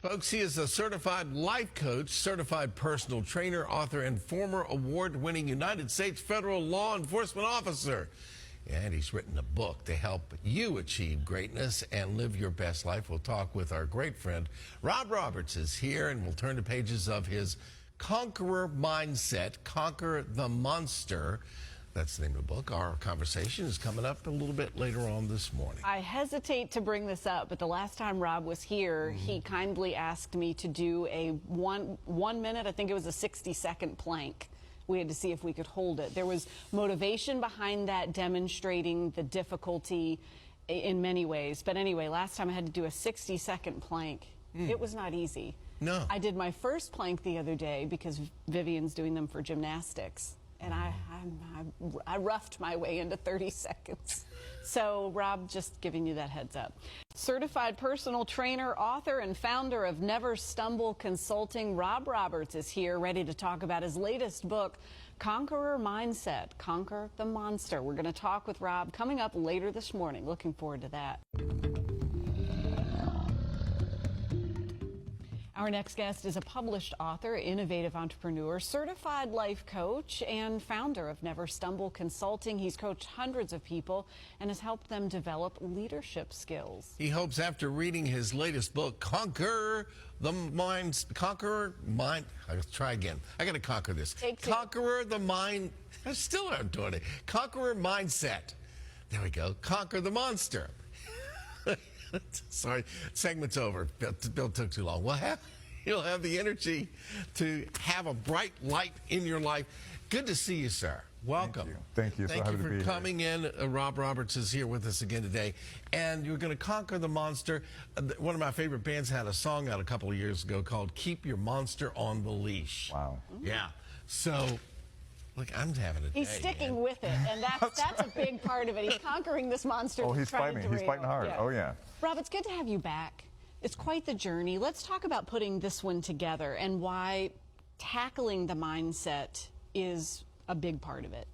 Folks, he is a certified life coach, certified personal trainer, author, and former award-winning United States federal law enforcement officer. And he's written a book to help you achieve greatness and live your best life. We'll talk with our great friend, Rob Roberts is here, and we'll turn to pages of his Conqueror Mindset, Conquer the Monster. That's the name of the book. Our conversation is coming up a little bit later on this morning. I hesitate to bring this up, but the last time Rob was here, he kindly asked me to do a one minute, I think it was a 60-second plank. We had to see if we could hold it. There was motivation behind that, demonstrating the difficulty in many ways. But anyway, last time I had to do a 60-second plank. It was not easy. No. I did my first plank the other day because Vivian's doing them for gymnastics. And I roughed my way into 30 seconds. So, Rob, just giving you that heads up. Certified personal trainer, author, and founder of Never Stumble Consulting, Rob Roberts is here ready to talk about his latest book, Conqueror Mindset, Conquer the Monster. We're going to talk with Rob coming up later this morning. Looking forward to that. Our next guest is a published author, innovative entrepreneur, certified life coach, and founder of Never Stumble Consulting. He's coached hundreds of people and has helped them develop leadership skills. He hopes after reading his latest book, Conquer the Mind, I'll try again. I got to conquer this. Conqueror the Mind, I still aren't doing it. Conqueror Mindset. There we go. Conquer the Monster. Sorry, segment's over. Bill took too long. You'll have the energy to have a bright light in your life. Good to see you, sir. Welcome. Thank you. Thank you for coming in. Rob Roberts is here with us again today. And you're going to conquer the monster. One of my favorite bands had a song out a couple of years ago called Keep Your Monster on the Leash. Wow. Yeah. So, look, I'm having a day. He's sticking with it, and that's a big part of it. He's conquering this monster. Oh, he's fighting. He's fighting hard. Yeah. Oh, yeah. Rob, it's good to have you back. It's quite the journey. Let's talk about putting this one together and why tackling the mindset is a big part of it.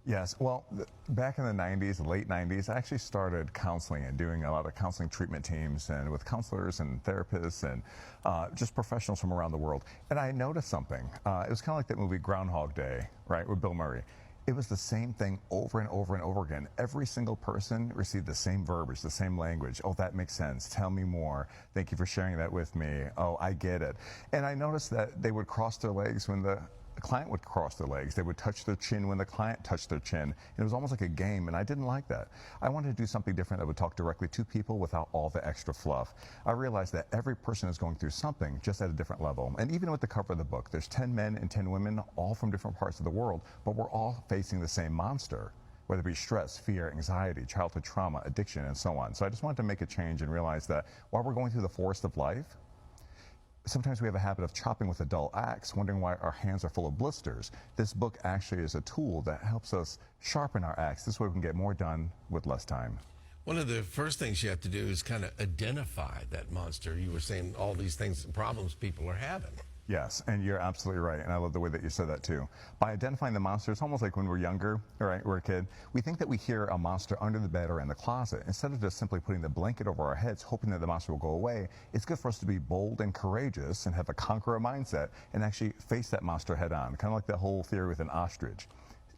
Yes. Well, back in the 90s, the late 90s, I actually started counseling and doing a lot of counseling treatment teams and with counselors and therapists and just professionals from around the world. And I noticed something. It was kind of like that movie Groundhog Day, right, with Bill Murray. It was the same thing over and over and over again. Every single person received the same verbiage, the same language. Oh, that makes sense. Tell me more. Thank you for sharing that with me. Oh, I get it. And I noticed that they would cross their legs when the client would cross their legs. They would touch their chin when the client touched their chin. And it was almost like a game, and I didn't like that. I wanted to do something different that would talk directly to people without all the extra fluff. I realized that every person is going through something just at a different level. And even with the cover of the book, there's 10 men and 10 women, all from different parts of the world, but we're all facing the same monster, whether it be stress, fear, anxiety, childhood trauma, addiction, and so on. So I just wanted to make a change and realize that while we're going through the forest of life, sometimes we have a habit of chopping with a dull axe, wondering why our hands are full of blisters. This book actually is a tool that helps us sharpen our axe. This way we can get more done with less time. One of the first things you have to do is kind of identify that monster. You were saying all these things, problems people are having. Yes, and you're absolutely right, and I love the way that you said that too. By identifying the monster, it's almost like when we're younger, right, we're a kid, we think that we hear a monster under the bed or in the closet. Instead of just simply putting the blanket over our heads, hoping that the monster will go away, it's good for us to be bold and courageous and have a conqueror mindset and actually face that monster head on, kind of like the whole theory with an ostrich.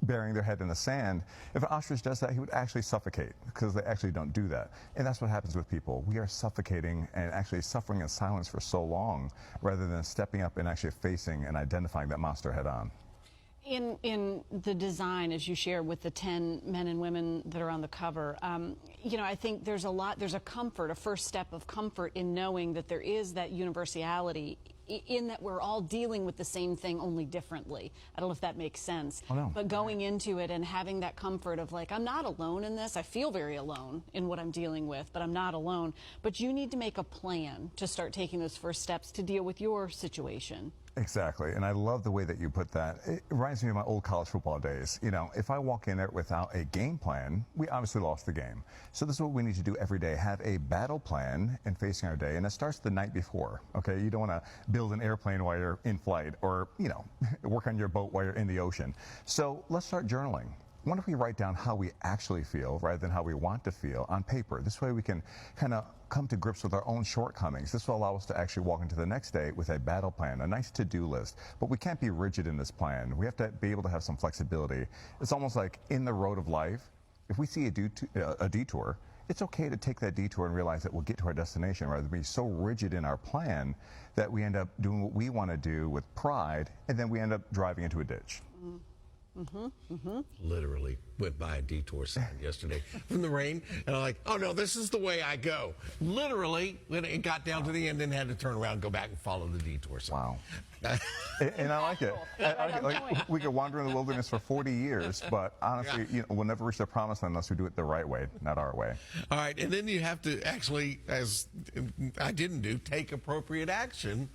Burying their head in the sand. If an ostrich does that, he would actually suffocate, because they actually don't do that. And that's what happens with people. We are suffocating and actually suffering in silence for so long, rather than stepping up and actually facing and identifying that monster head on. In the design, as you share with the 10 men and women that are on the cover, you know, I think there's a comfort, a first step of comfort in knowing that there is that universality in that we're all dealing with the same thing, only differently. I don't know if that makes sense. Oh, no. But going into it and having that comfort of like, I'm not alone in this. I feel very alone in what I'm dealing with, but I'm not alone. But you need to make a plan to start taking those first steps to deal with your situation. Exactly, and I love the way that you put that. It reminds me of my old college football days. You know, if I walk in there without a game plan, we obviously lost the game. So this is what we need to do every day, have a battle plan in facing our day, and it starts the night before, okay? You don't want to build an airplane while you're in flight or, you know, work on your boat while you're in the ocean. So let's start journaling. what if we write down how we actually feel rather than how we want to feel on paper? This way we can kind of come to grips with our own shortcomings. This will allow us to actually walk into the next day with a battle plan, a nice to-do list. But we can't be rigid in this plan. We have to be able to have some flexibility. It's almost like in the road of life, if we see a detour, it's okay to take that detour and realize that we'll get to our destination rather than be so rigid in our plan that we end up doing what we want to do with pride, and then we end up driving into a ditch. Literally went by a detour sign yesterday from the rain, and I'm like, oh no, this is the way I go. Literally, when it got down to the end, then had to turn around, go back and follow the detour sign. Wow. And I like it. Like, we could wander in the wilderness for 40 years, but honestly, we'll never reach the promised land unless we do it the right way, not our way. All right, and then you have to actually, as I didn't do, take appropriate action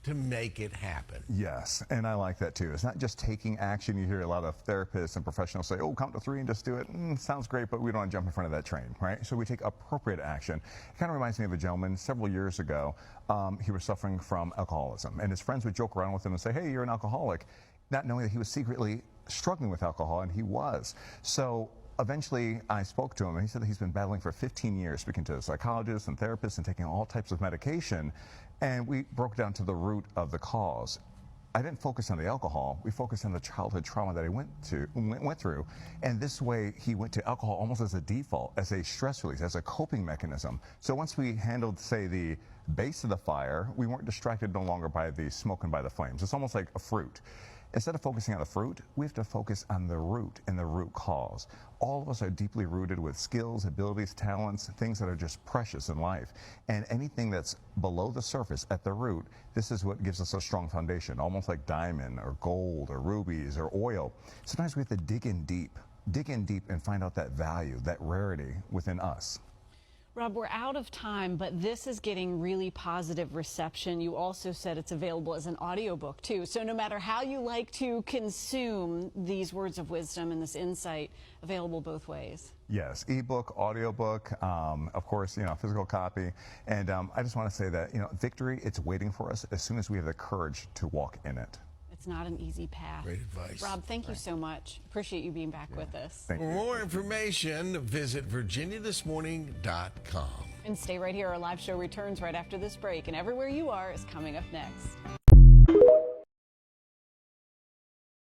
to make it happen. Yes, and I like that too. It's not just taking action. You hear a lot of therapists and professionals say, oh, count to 3 and just do it. Sounds great, but we don't want to jump in front of that train, right? So we take appropriate action. It kind of reminds me of a gentleman several years ago. He was suffering from alcoholism, and his friends would joke around with him and say, hey, you're an alcoholic, not knowing that he was secretly struggling with alcohol, and he was. So eventually, I spoke to him, and he said that he's been battling for 15 years, speaking to psychologists and therapists and taking all types of medication, and we broke down to the root of the cause. I didn't focus on the alcohol. We focused on the childhood trauma that he went through, and this way he went to alcohol almost as a default, as a stress release, as a coping mechanism. So once we handled, say, the base of the fire, we weren't distracted no longer by the smoke and by the flames. It's almost like a fruit. Instead of focusing on the fruit, we have to focus on the root and the root cause. All of us are deeply rooted with skills, abilities, talents, things that are just precious in life. And anything that's below the surface at the root, this is what gives us a strong foundation, almost like diamond or gold or rubies or oil. Sometimes we have to dig in deep and find out that value, that rarity within us. Rob, we're out of time, but this is getting really positive reception. You also said it's available as an audiobook, too. So no matter how you like to consume these words of wisdom and this insight, available both ways. Yes, ebook, audiobook, of course, physical copy. And I just want to say that, victory, it's waiting for us as soon as we have the courage to walk in it. It's not an easy path. Great advice. Rob, thank you so much. Appreciate you being back with us. Thank you. For more information, visit virginiathismorning.com. And stay right here. Our live show returns right after this break, and Everywhere You Are is coming up next.